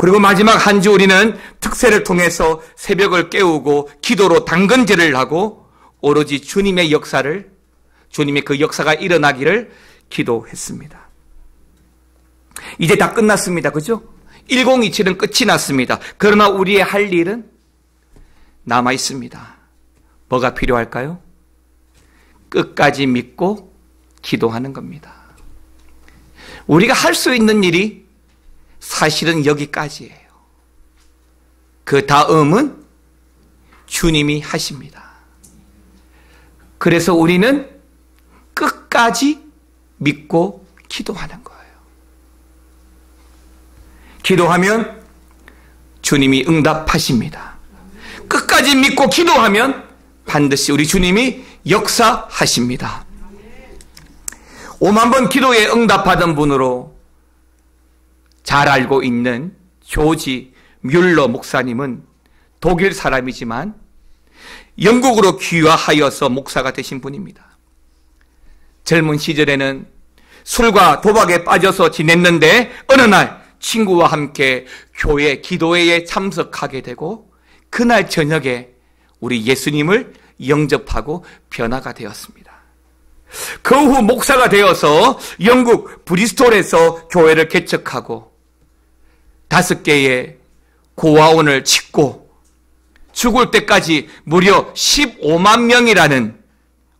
그리고 마지막 한 주 우리는 특세를 통해서 새벽을 깨우고 기도로 당근제를 하고 오로지 주님의 역사를, 주님의 그 역사가 일어나기를 기도했습니다. 이제 다 끝났습니다. 그죠? 1027은 끝이 났습니다. 그러나 우리의 할 일은 남아 있습니다. 뭐가 필요할까요? 끝까지 믿고 기도하는 겁니다. 우리가 할 수 있는 일이 사실은 여기까지예요. 그 다음은 주님이 하십니다. 그래서 우리는 끝까지 믿고 기도하는 거예요. 기도하면 주님이 응답하십니다. 끝까지 믿고 기도하면 반드시 우리 주님이 역사하십니다. 5만 번 기도에 응답받은 분으로 잘 알고 있는 조지 뮬러 목사님은 독일 사람이지만 영국으로 귀화하여서 목사가 되신 분입니다. 젊은 시절에는 술과 도박에 빠져서 지냈는데 어느 날 친구와 함께 교회 기도회에 참석하게 되고 그날 저녁에 우리 예수님을 영접하고 변화가 되었습니다. 그 후 목사가 되어서 영국 브리스톨에서 교회를 개척하고 5개의 고아원을 짓고 죽을 때까지 무려 15만 명이라는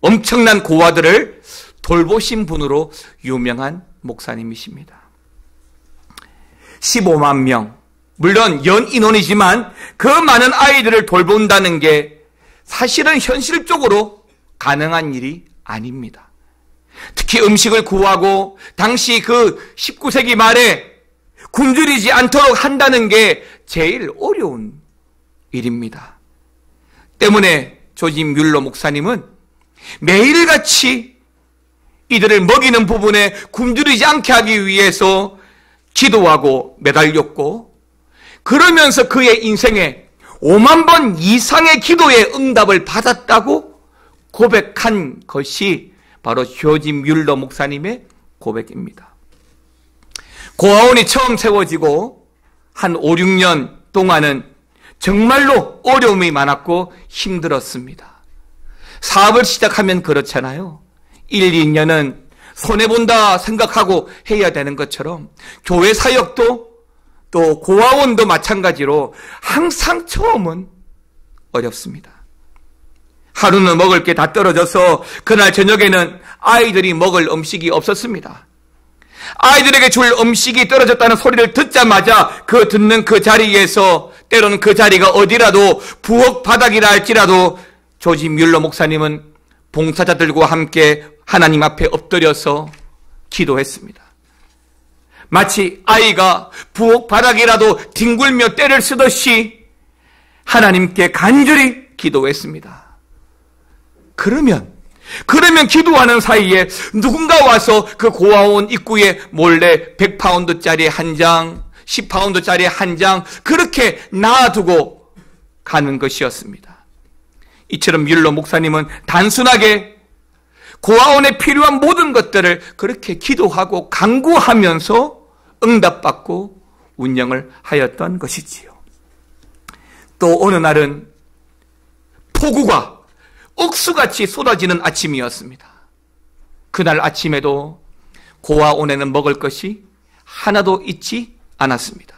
엄청난 고아들을 돌보신 분으로 유명한 목사님이십니다. 15만 명, 물론 연인원이지만 그 많은 아이들을 돌본다는 게 사실은 현실적으로 가능한 일이 아닙니다. 특히 음식을 구하고 당시 그 19세기 말에 굶주리지 않도록 한다는 게 제일 어려운 일입니다. 때문에 조지 뮬러 목사님은 매일같이 이들을 먹이는 부분에 굶주리지 않게 하기 위해서 기도하고 매달렸고, 그러면서 그의 인생에 5만 번 이상의 기도의 응답을 받았다고 고백한 것이 바로 조지 뮬러 목사님의 고백입니다. 고아원이 처음 세워지고 한 5, 6년 동안은 정말로 어려움이 많았고 힘들었습니다. 사업을 시작하면 그렇잖아요. 1, 2년은 손해본다 생각하고 해야 되는 것처럼 교회 사역도 또 고아원도 마찬가지로 항상 처음은 어렵습니다. 하루는 먹을 게 다 떨어져서 그날 저녁에는 아이들이 먹을 음식이 없었습니다. 아이들에게 줄 음식이 떨어졌다는 소리를 듣자마자 듣는 그 자리에서, 때로는 그 자리가 어디라도 부엌 바닥이라 할지라도 조지 뮬러 목사님은 봉사자들과 함께 하나님 앞에 엎드려서 기도했습니다. 마치 아이가 부엌 바닥이라도 뒹굴며 떼를 쓰듯이 하나님께 간절히 기도했습니다. 그러면 기도하는 사이에 누군가 와서 그 고아원 입구에 몰래 100파운드짜리 한 장, 10파운드짜리 한 장 그렇게 놔두고 가는 것이었습니다. 이처럼 뮬러 목사님은 단순하게 고아원에 필요한 모든 것들을 그렇게 기도하고 간구하면서 응답받고 운영을 하였던 것이지요. 또 어느 날은 폭우가 억수같이 쏟아지는 아침이었습니다. 그날 아침에도 고아원에는 먹을 것이 하나도 있지 않았습니다.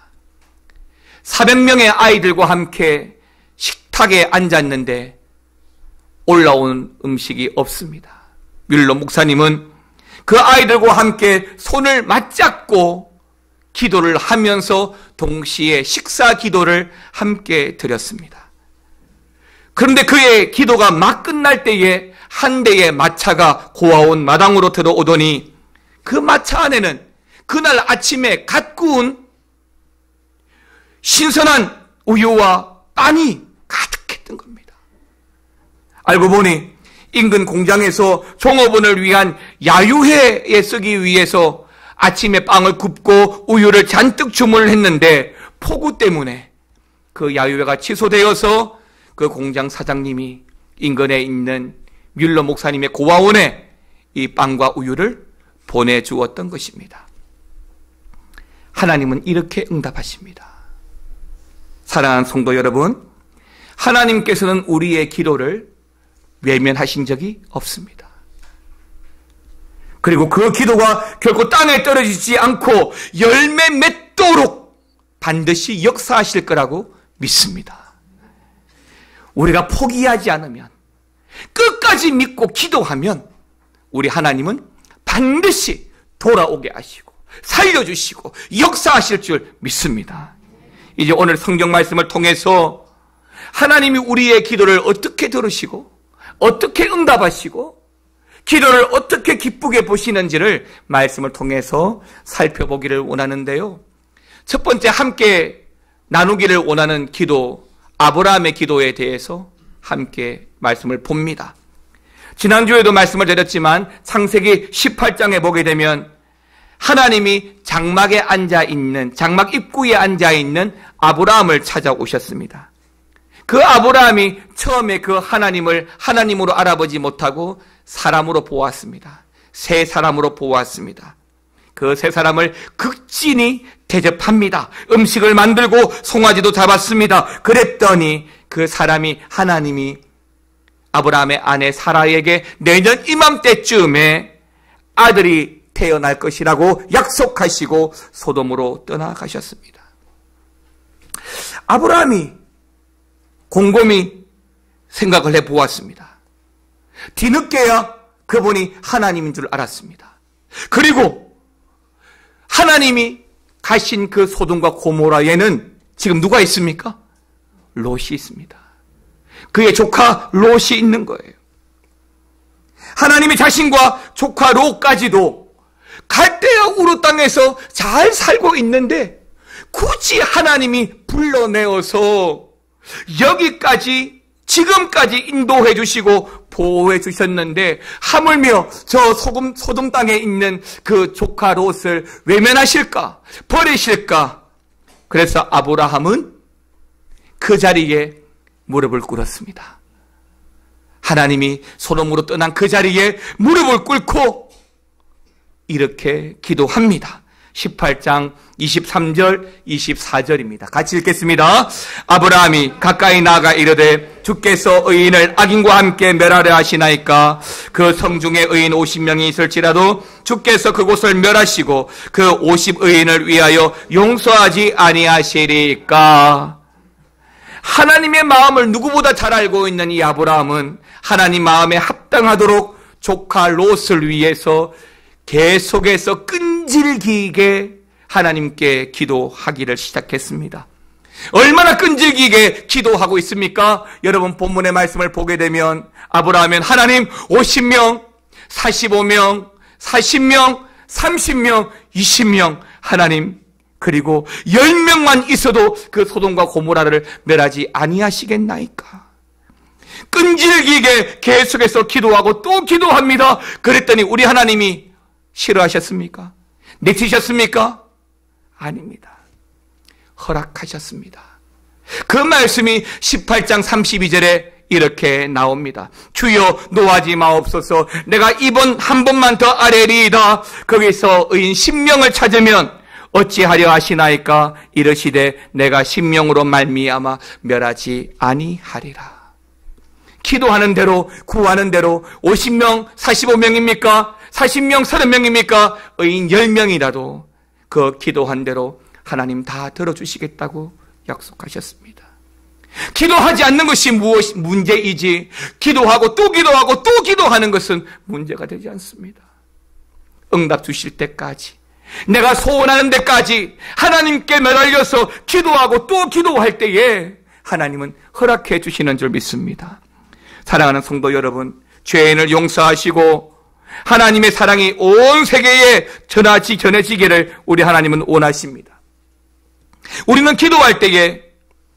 400명의 아이들과 함께 식탁에 앉았는데 올라온 음식이 없습니다. 뮬러 목사님은 그 아이들과 함께 손을 맞잡고 기도를 하면서 동시에 식사 기도를 함께 드렸습니다. 그런데 그의 기도가 막 끝날 때에 한 대의 마차가 고아원 마당으로 들어오더니 그 마차 안에는 그날 아침에 갓 구운 신선한 우유와 빵이 가득했던 겁니다. 알고 보니 인근 공장에서 종업원을 위한 야유회에 쓰기 위해서 아침에 빵을 굽고 우유를 잔뜩 주문을 했는데 폭우 때문에 그 야유회가 취소되어서 그 공장 사장님이 인근에 있는 뮬러 목사님의 고아원에 이 빵과 우유를 보내주었던 것입니다. 하나님은 이렇게 응답하십니다. 사랑하는 성도 여러분, 하나님께서는 우리의 기도를 외면하신 적이 없습니다. 그리고 그 기도가 결코 땅에 떨어지지 않고 열매 맺도록 반드시 역사하실 거라고 믿습니다. 우리가 포기하지 않으면, 끝까지 믿고 기도하면 우리 하나님은 반드시 돌아오게 하시고 살려주시고 역사하실 줄 믿습니다. 이제 오늘 성경 말씀을 통해서 하나님이 우리의 기도를 어떻게 들으시고 어떻게 응답하시고 기도를 어떻게 기쁘게 보시는지를 말씀을 통해서 살펴보기를 원하는데요. 첫 번째 함께 나누기를 원하는 기도, 아브라함의 기도에 대해서 함께 말씀을 봅니다. 지난주에도 말씀을 드렸지만 창세기 18장에 보게 되면 하나님이 장막 입구에 앉아있는 아브라함을 찾아오셨습니다. 그 아브라함이 처음에 그 하나님을 하나님으로 알아보지 못하고 사람으로 보았습니다. 새 사람으로 보았습니다. 그 새 사람을 극진히 대접합니다. 음식을 만들고 송아지도 잡았습니다. 그랬더니 그 사람이 하나님이 아브라함의 아내 사라에게 내년 이맘때쯤에 아들이 태어날 것이라고 약속하시고 소돔으로 떠나가셨습니다. 아브라함이 곰곰이 생각을 해보았습니다. 뒤늦게야 그분이 하나님인 줄 알았습니다. 그리고 하나님이 가신 그 소돔과 고모라에는 지금 누가 있습니까? 롯이 있습니다. 그의 조카 롯이 있는 거예요. 하나님이 자신과 조카 롯까지도 갈대아 우르 땅에서 잘 살고 있는데 굳이 하나님이 불러내어서 여기까지 지금까지 인도해 주시고 보호해 주셨는데 하물며 저 소돔 땅에 있는 그 조카 롯을 외면하실까? 버리실까? 그래서 아브라함은 그 자리에 무릎을 꿇었습니다. 하나님이 소돔으로 떠난 그 자리에 무릎을 꿇고 이렇게 기도합니다. 18장 23절 24절입니다. 같이 읽겠습니다. 아브라함이 가까이 나아가 이르되 주께서 의인을 악인과 함께 멸하려 하시나이까? 그 성중에 의인 50명이 있을지라도 주께서 그곳을 멸하시고 그 50의인을 위하여 용서하지 아니하시리까? 하나님의 마음을 누구보다 잘 알고 있는 이 아브라함은 하나님 마음에 합당하도록 조카 롯을 위해서 계속해서 끈질기게 하나님께 기도하기를 시작했습니다. 얼마나 끈질기게 기도하고 있습니까? 여러분 본문의 말씀을 보게 되면 아브라함은 하나님 50명, 45명, 40명, 30명, 20명 하나님 그리고 10명만 있어도 그 소돔과 고모라를 멸하지 아니하시겠나이까? 끈질기게 계속해서 기도하고 또 기도합니다. 그랬더니 우리 하나님이 싫어하셨습니까? 내치셨습니까? 아닙니다. 허락하셨습니다. 그 말씀이 18장 32절에 이렇게 나옵니다. 주여 노하지 마옵소서. 내가 이번 한 번만 더 아뢰리이다. 거기서 의인 10명을 찾으면 어찌하려 하시나이까? 이르시되 내가 10명으로 말미암아 멸하지 아니하리라. 기도하는 대로 구하는 대로 50명 45명입니까? 40명 30명입니까? 의인 10명이라도 그 기도한 대로 하나님 다 들어주시겠다고 약속하셨습니다. 기도하지 않는 것이 문제이지 기도하고 또 기도하고 또 기도하는 것은 문제가 되지 않습니다. 응답 주실 때까지 내가 소원하는 데까지 하나님께 매달려서 기도하고 또 기도할 때에 하나님은 허락해 주시는 줄 믿습니다. 사랑하는 성도 여러분, 죄인을 용서하시고 하나님의 사랑이 온 세계에 전해지기를 우리 하나님은 원하십니다. 우리는 기도할 때에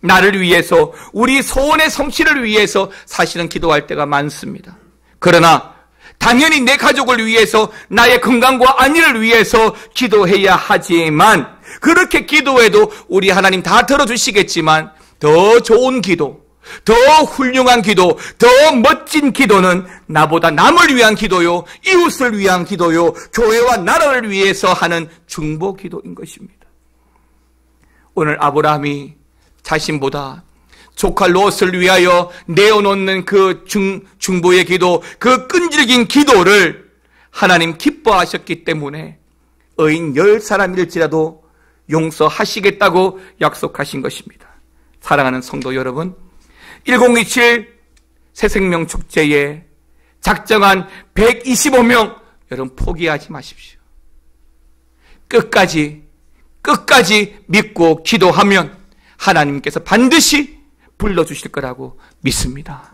나를 위해서 우리 소원의 성취를 위해서 사실은 기도할 때가 많습니다. 그러나 당연히 내 가족을 위해서 나의 건강과 안위를 위해서 기도해야 하지만 그렇게 기도해도 우리 하나님 다 들어주시겠지만 더 좋은 기도, 더 훌륭한 기도, 더 멋진 기도는 나보다 남을 위한 기도요, 이웃을 위한 기도요, 교회와 나라를 위해서 하는 중보 기도인 것입니다. 오늘 아브라함이 자신보다 조카 롯을 위하여 내어놓는 그 중보의 기도, 그 끈질긴 기도를 하나님 기뻐하셨기 때문에 의인 10사람일지라도 용서하시겠다고 약속하신 것입니다. 사랑하는 성도 여러분, 1027 새생명 축제에 작정한 125명, 여러분 포기하지 마십시오. 끝까지 믿고 기도하면 하나님께서 반드시 불러주실 거라고 믿습니다.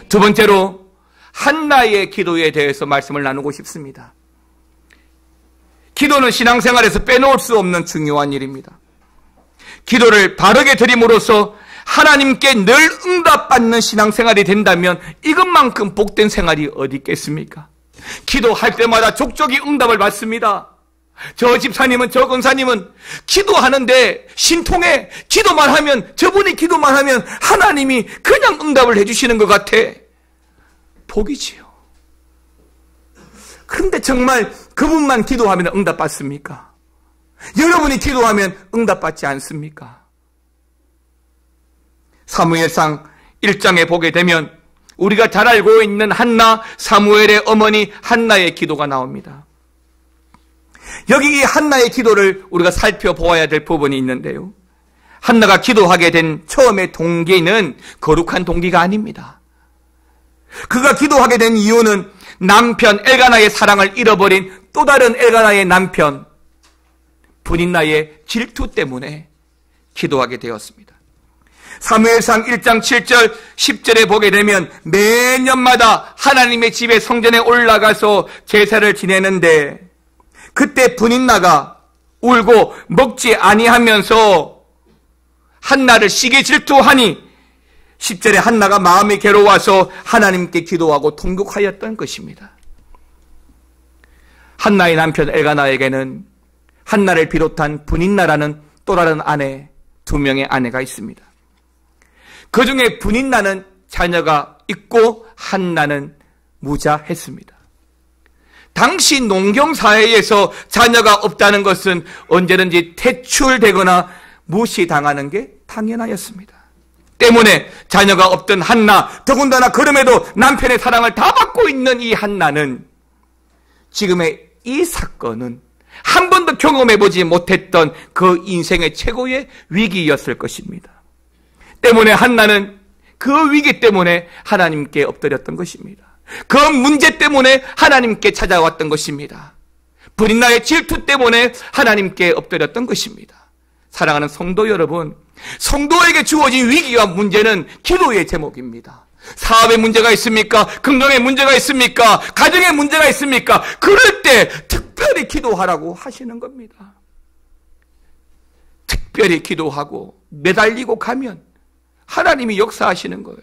두 번째로 한나의 기도에 대해서 말씀을 나누고 싶습니다. 기도는 신앙생활에서 빼놓을 수 없는 중요한 일입니다. 기도를 바르게 드림으로써 하나님께 늘 응답받는 신앙생활이 된다면 이것만큼 복된 생활이 어디 있겠습니까? 기도할 때마다 족족이 응답을 받습니다. 저 집사님은, 저 권사님은 기도하는데 신통해. 기도만 하면, 저분이 기도만 하면 하나님이 그냥 응답을 해주시는 것 같아. 복이지요. 그런데 정말 그분만 기도하면 응답받습니까? 여러분이 기도하면 응답받지 않습니까? 사무엘상 1장에 보게 되면 우리가 잘 알고 있는 한나, 사무엘의 어머니 한나의 기도가 나옵니다. 여기 이 한나의 기도를 우리가 살펴보아야 될 부분이 있는데요. 한나가 기도하게 된 처음의 동기는 거룩한 동기가 아닙니다. 그가 기도하게 된 이유는 남편 엘가나의 사랑을 잃어버린 또 다른 엘가나의 남편 분인나의 질투 때문에 기도하게 되었습니다. 사무엘상 1장 7절 10절에 보게 되면 매년마다 하나님의 집에 성전에 올라가서 제사를 지내는데 그때 분인나가 울고 먹지 아니하면서 한나를 시기 질투하니 10절에 한나가 마음이 괴로워서 하나님께 기도하고 통곡하였던 것입니다. 한나의 남편 엘가나에게는 한나를 비롯한 분인나라는 또 다른 아내, 2명의 아내가 있습니다. 그 중에 분인나는 자녀가 있고 한나는 무자했습니다. 당시 농경사회에서 자녀가 없다는 것은 언제든지 퇴출되거나 무시당하는 게 당연하였습니다. 때문에 자녀가 없던 한나, 더군다나 그럼에도 남편의 사랑을 다 받고 있는 이 한나는 지금의 이 사건은 한 번도 경험해보지 못했던 그 인생의 최고의 위기였을 것입니다. 때문에 한나는 그 위기 때문에 하나님께 엎드렸던 것입니다. 그 문제 때문에 하나님께 찾아왔던 것입니다. 분인나의 질투 때문에 하나님께 엎드렸던 것입니다. 사랑하는 성도 여러분, 성도에게 주어진 위기와 문제는 기도의 제목입니다. 사업에 문제가 있습니까? 건강에 문제가 있습니까? 가정에 문제가 있습니까? 그럴 때 특별히 기도하라고 하시는 겁니다. 특별히 기도하고 매달리고 가면 하나님이 역사하시는 거예요.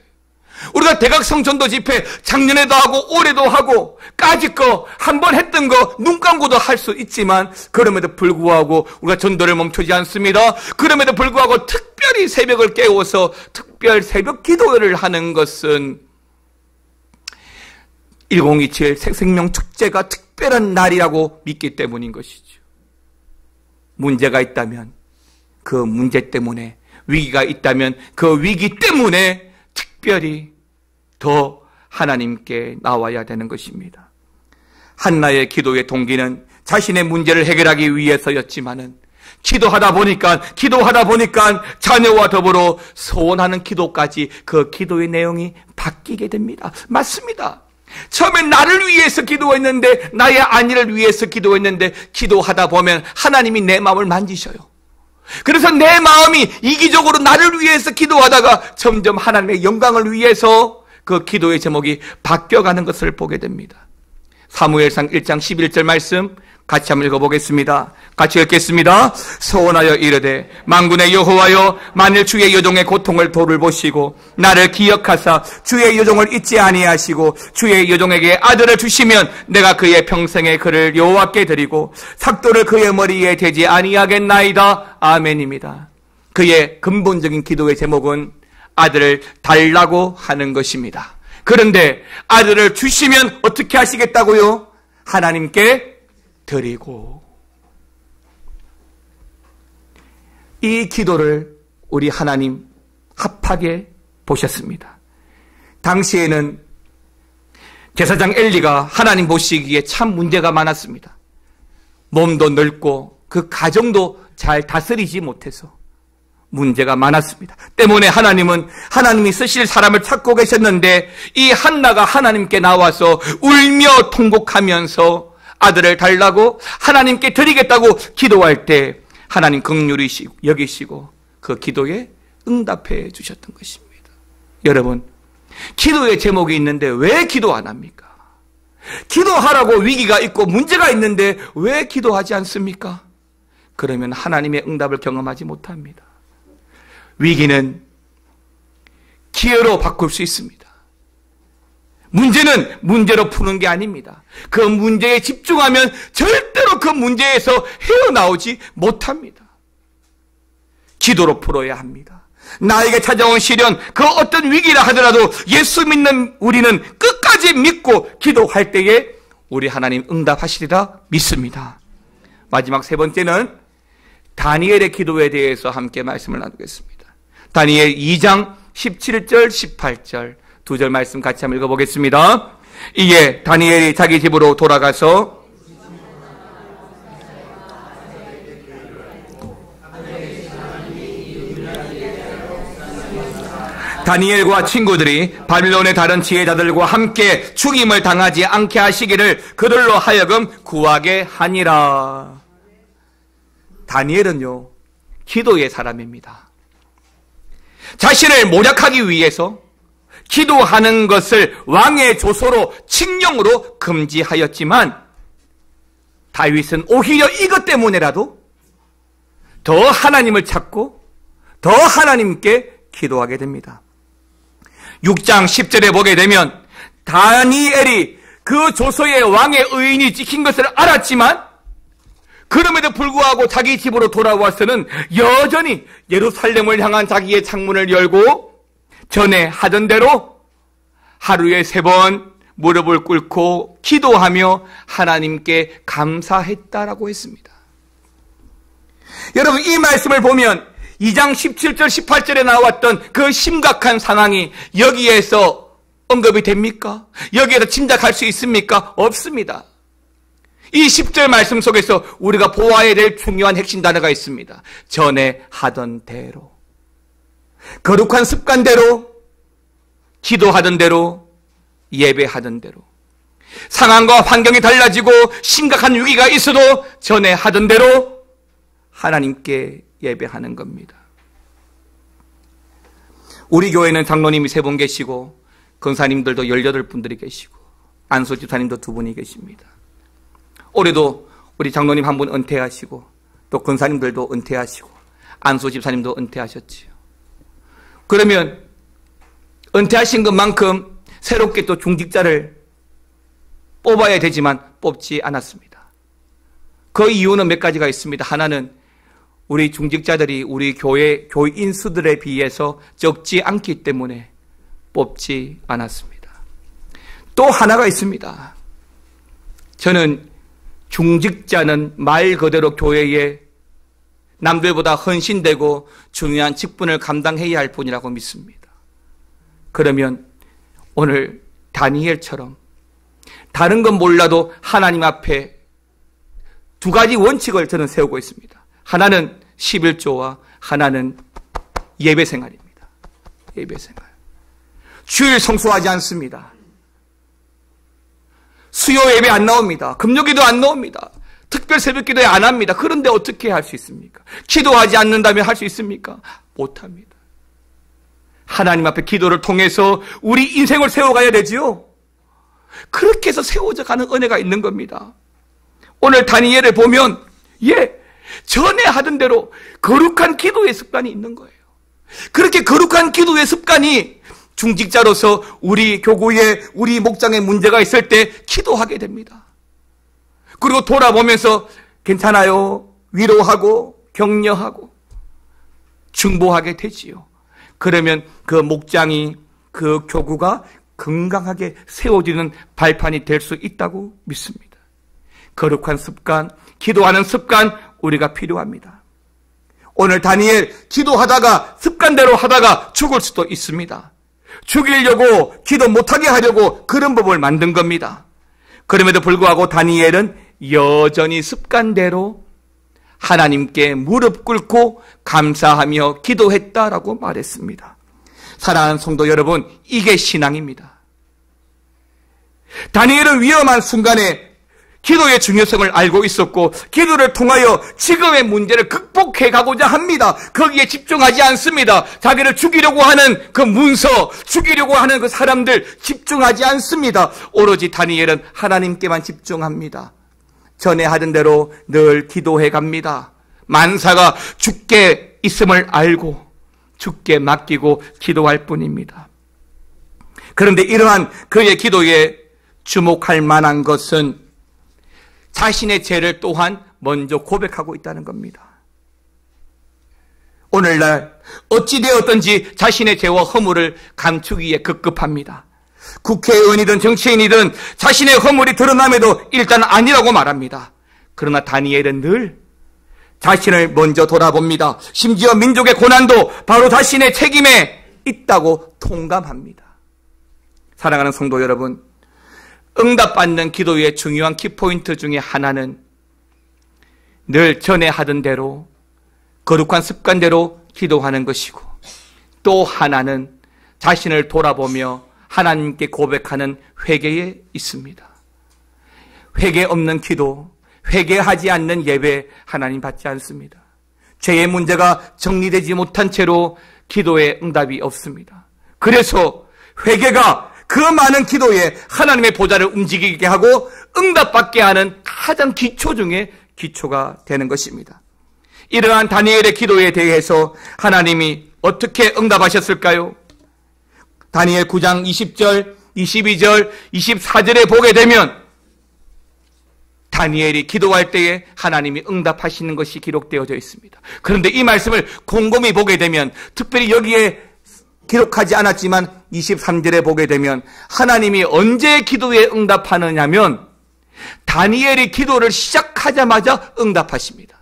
우리가 대각성 전도 집회 작년에도 하고 올해도 하고 까짓 거 한 번 했던 거 눈 감고도 할 수 있지만 그럼에도 불구하고 우리가 전도를 멈추지 않습니다. 그럼에도 불구하고 특별히 새벽을 깨워서 특별 새벽 기도를 하는 것은 1027 새생명 축제가 특별한 날이라고 믿기 때문인 것이죠. 문제가 있다면 그 문제 때문에, 위기가 있다면 그 위기 때문에 특별히 더 하나님께 나와야 되는 것입니다. 한나의 기도의 동기는 자신의 문제를 해결하기 위해서였지만은 기도하다 보니까 자녀와 더불어 소원하는 기도까지 그 기도의 내용이 바뀌게 됩니다. 맞습니다. 처음엔 나를 위해서 기도했는데, 나의 아내를 위해서 기도했는데, 기도하다 보면 하나님이 내 마음을 만지셔요. 그래서 내 마음이 이기적으로 나를 위해서 기도하다가 점점 하나님의 영광을 위해서 그 기도의 제목이 바뀌어가는 것을 보게 됩니다. 사무엘상 1장 11절 말씀 같이 한번 읽어보겠습니다. 같이 읽겠습니다. 소원하여 이르되 만군의 여호와여, 만일 주의 여종의 고통을 돌보시고 나를 기억하사 주의 여종을 잊지 아니하시고 주의 여종에게 아들을 주시면 내가 그의 평생의 그를 여호와께 드리고 삭도를 그의 머리에 대지 아니하겠나이다. 아멘입니다. 그의 근본적인 기도의 제목은 아들을 달라고 하는 것입니다. 그런데 아들을 주시면 어떻게 하시겠다고요? 하나님께 드리고. 이 기도를 우리 하나님 합하게 보셨습니다. 당시에는 제사장 엘리가 하나님 보시기에 참 문제가 많았습니다. 몸도 늙고 그 가정도 잘 다스리지 못해서 문제가 많았습니다. 때문에 하나님은 하나님이 쓰실 사람을 찾고 계셨는데 이 한나가 하나님께 나와서 울며 통곡하면서 아들을 달라고 하나님께 드리겠다고 기도할 때 하나님 긍휼히 여기시고 그 기도에 응답해 주셨던 것입니다. 여러분, 기도의 제목이 있는데 왜 기도 안 합니까? 기도하라고 위기가 있고 문제가 있는데 왜 기도하지 않습니까? 그러면 하나님의 응답을 경험하지 못합니다. 위기는 기회로 바꿀 수 있습니다. 문제는 문제로 푸는 게 아닙니다. 그 문제에 집중하면 절대로 그 문제에서 헤어나오지 못합니다. 기도로 풀어야 합니다. 나에게 찾아온 시련, 그 어떤 위기라 하더라도 예수 믿는 우리는 끝까지 믿고 기도할 때에 우리 하나님 응답하시리라 믿습니다. 마지막 세 번째는 다니엘의 기도에 대해서 함께 말씀을 나누겠습니다. 다니엘 2장 17절 18절 두 절 말씀 같이 한번 읽어보겠습니다. 이에 다니엘이 자기 집으로 돌아가서 다니엘과 친구들이 바빌론의 다른 지혜자들과 함께 죽임을 당하지 않게 하시기를 그들로 하여금 구하게 하니라. 다니엘은요, 기도의 사람입니다. 자신을 모략하기 위해서 기도하는 것을 왕의 조소로 칙령으로 금지하였지만 다윗은 오히려 이것 때문에라도 더 하나님을 찾고 더 하나님께 기도하게 됩니다. 6장 10절에 보게 되면 다니엘이 그 조서에 왕의 의인이 찍힌 것을 알았지만 그럼에도 불구하고 자기 집으로 돌아와서는 여전히 예루살렘을 향한 자기의 창문을 열고 전에 하던 대로 하루에 3번 무릎을 꿇고 기도하며 하나님께 감사했다라고 했습니다. 여러분, 이 말씀을 보면 2장 17절 18절에 나왔던 그 심각한 상황이 여기에서 언급이 됩니까? 여기에서 짐작할 수 있습니까? 없습니다. 이 10절 말씀 속에서 우리가 보아야 될 중요한 핵심 단어가 있습니다. 전에 하던 대로, 거룩한 습관대로, 기도하던 대로, 예배하던 대로. 상황과 환경이 달라지고 심각한 위기가 있어도 전에 하던 대로 하나님께 예배하는 겁니다. 우리 교회는 장로님이 3분 계시고 권사님들도 18분들이 계시고 안수 집사님도 2분이 계십니다. 올해도 우리 장로님 1분 은퇴하시고 또 권사님들도 은퇴하시고 안수 집사님도 은퇴하셨지요. 그러면 은퇴하신 것만큼 새롭게 또 중직자를 뽑아야 되지만 뽑지 않았습니다. 그 이유는 몇 가지가 있습니다. 하나는 우리 중직자들이 우리 교회 교인 수들에 비해서 적지 않기 때문에 뽑지 않았습니다. 또 하나가 있습니다. 저는 중직자는 말 그대로 교회에 남들보다 헌신되고 중요한 직분을 감당해야 할 분이라고 믿습니다. 그러면 오늘 다니엘처럼 다른 건 몰라도 하나님 앞에 2가지 원칙을 저는 세우고 있습니다. 하나는 11조와 하나는 예배 생활입니다. 예배 생활. 주일 성수하지 않습니다. 수요 예배 안 나옵니다. 금요기도 안 나옵니다. 특별 새벽기도에 안 합니다. 그런데 어떻게 할 수 있습니까? 기도하지 않는다면 할 수 있습니까? 못합니다. 하나님 앞에 기도를 통해서 우리 인생을 세워가야 되지요. 그렇게 해서 세워져 가는 은혜가 있는 겁니다. 오늘 다니엘을 보면 전에 하던 대로 거룩한 기도의 습관이 있는 거예요. 그렇게 거룩한 기도의 습관이 중직자로서 우리 교구에 우리 목장에 문제가 있을 때 기도하게 됩니다. 그리고 돌아보면서 괜찮아요, 위로하고 격려하고 중보하게 되지요. 그러면 그 목장이 그 교구가 건강하게 세워지는 발판이 될 수 있다고 믿습니다. 거룩한 습관, 기도하는 습관 우리가 필요합니다. 오늘 다니엘 기도하다가 습관대로 하다가 죽을 수도 있습니다. 죽이려고 기도 못하게 하려고 그런 법을 만든 겁니다. 그럼에도 불구하고 다니엘은 여전히 습관대로 하나님께 무릎 꿇고 감사하며 기도했다라고 말했습니다. 사랑하는 성도 여러분, 이게 신앙입니다. 다니엘은 위험한 순간에 기도의 중요성을 알고 있었고 기도를 통하여 지금의 문제를 극복해 가고자 합니다. 거기에 집중하지 않습니다. 자기를 죽이려고 하는 그 문서, 죽이려고 하는 그 사람들 집중하지 않습니다. 오로지 다니엘은 하나님께만 집중합니다. 전에 하던 대로 늘 기도해 갑니다. 만사가 죽게 있음을 알고 죽게 맡기고 기도할 뿐입니다. 그런데 이러한 그의 기도에 주목할 만한 것은 자신의 죄를 또한 먼저 고백하고 있다는 겁니다. 오늘날 어찌되었든지 자신의 죄와 허물을 감추기에 급급합니다. 국회의원이든 정치인이든 자신의 허물이 드러남에도 일단 아니라고 말합니다. 그러나 다니엘은 늘 자신을 먼저 돌아봅니다. 심지어 민족의 고난도 바로 자신의 책임에 있다고 통감합니다. 사랑하는 성도 여러분, 응답받는 기도의 중요한 키포인트 중에 하나는 늘 전에 하던 대로 거룩한 습관대로 기도하는 것이고, 또 하나는 자신을 돌아보며 하나님께 고백하는 회개에 있습니다. 회개 없는 기도, 회개하지 않는 예배 하나님 받지 않습니다. 죄의 문제가 정리되지 못한 채로 기도에 응답이 없습니다. 그래서 회개가 그 많은 기도에 하나님의 보좌를 움직이게 하고 응답받게 하는 가장 기초 중에 기초가 되는 것입니다. 이러한 다니엘의 기도에 대해서 하나님이 어떻게 응답하셨을까요? 다니엘 9장 20절, 22절, 24절에 보게 되면 다니엘이 기도할 때에 하나님이 응답하시는 것이 기록되어져 있습니다. 그런데 이 말씀을 곰곰이 보게 되면, 특별히 여기에 기록하지 않았지만 23절에 보게 되면 하나님이 언제 기도에 응답하느냐면 다니엘이 기도를 시작하자마자 응답하십니다.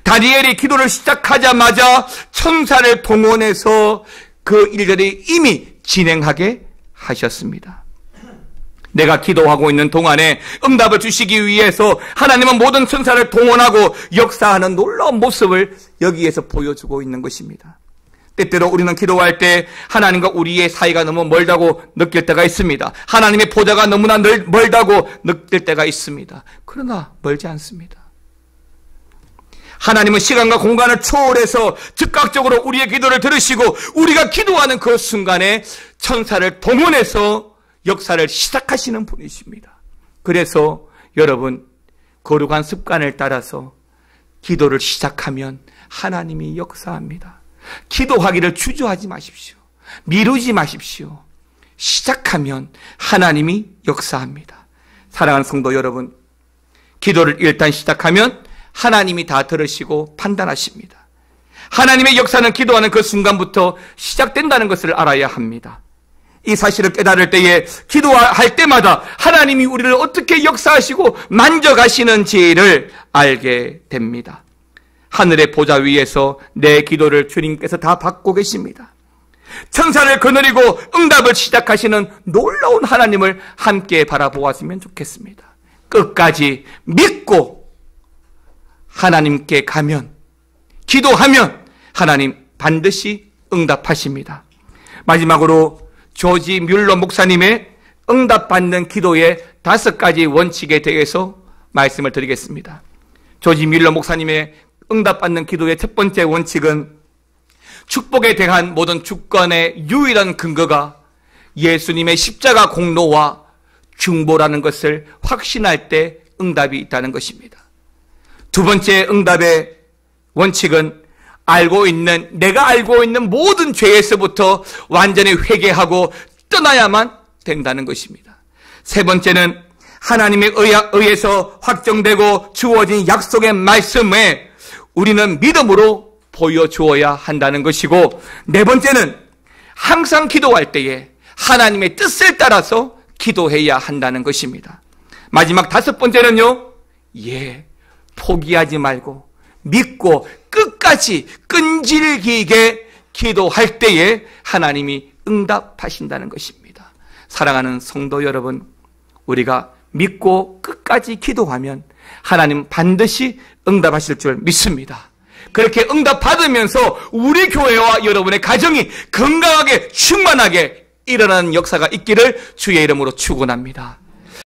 다니엘이 기도를 시작하자마자 천사를 동원해서 그 일들이 이미 진행하게 하셨습니다. 내가 기도하고 있는 동안에 응답을 주시기 위해서 하나님은 모든 천사를 동원하고 역사하는 놀라운 모습을 여기에서 보여주고 있는 것입니다. 때때로 우리는 기도할 때 하나님과 우리의 사이가 너무 멀다고 느낄 때가 있습니다. 하나님의 보좌가 너무나 멀다고 느낄 때가 있습니다. 그러나 멀지 않습니다. 하나님은 시간과 공간을 초월해서 즉각적으로 우리의 기도를 들으시고 우리가 기도하는 그 순간에 천사를 동원해서 역사를 시작하시는 분이십니다. 그래서 여러분, 거룩한 습관을 따라서 기도를 시작하면 하나님이 역사합니다. 기도하기를 주저하지 마십시오. 미루지 마십시오. 시작하면 하나님이 역사합니다. 사랑하는 성도 여러분, 기도를 일단 시작하면 하나님이 다 들으시고 판단하십니다. 하나님의 역사는 기도하는 그 순간부터 시작된다는 것을 알아야 합니다. 이 사실을 깨달을 때에 기도할 때마다 하나님이 우리를 어떻게 역사하시고 만져가시는지를 알게 됩니다. 하늘의 보좌 위에서 내 기도를 주님께서 다 받고 계십니다. 천사를 거느리고 응답을 시작하시는 놀라운 하나님을 함께 바라보았으면 좋겠습니다. 끝까지 믿고 하나님께 가면, 기도하면 하나님 반드시 응답하십니다. 마지막으로 조지 뮬러 목사님의 응답받는 기도의 5가지 원칙에 대해서 말씀을 드리겠습니다. 조지 뮬러 목사님의 응답받는 기도의 첫 번째 원칙은 축복에 대한 모든 주권의 유일한 근거가 예수님의 십자가 공로와 중보라는 것을 확신할 때 응답이 있다는 것입니다. 두 번째 응답의 원칙은 내가 알고 있는 모든 죄에서부터 완전히 회개하고 떠나야만 된다는 것입니다. 세 번째는 하나님에 의해서 확정되고 주어진 약속의 말씀에 우리는 믿음으로 보여주어야 한다는 것이고, 네 번째는 항상 기도할 때에 하나님의 뜻을 따라서 기도해야 한다는 것입니다. 마지막 5번째는요, 포기하지 말고 믿고 끝까지 끈질기게 기도할 때에 하나님이 응답하신다는 것입니다. 사랑하는 성도 여러분, 우리가 믿고 끝까지 기도하면 하나님 반드시 응답하실 줄 믿습니다. 그렇게 응답받으면서 우리 교회와 여러분의 가정이 건강하게 충만하게 일어나는 역사가 있기를 주의 이름으로 축원합니다.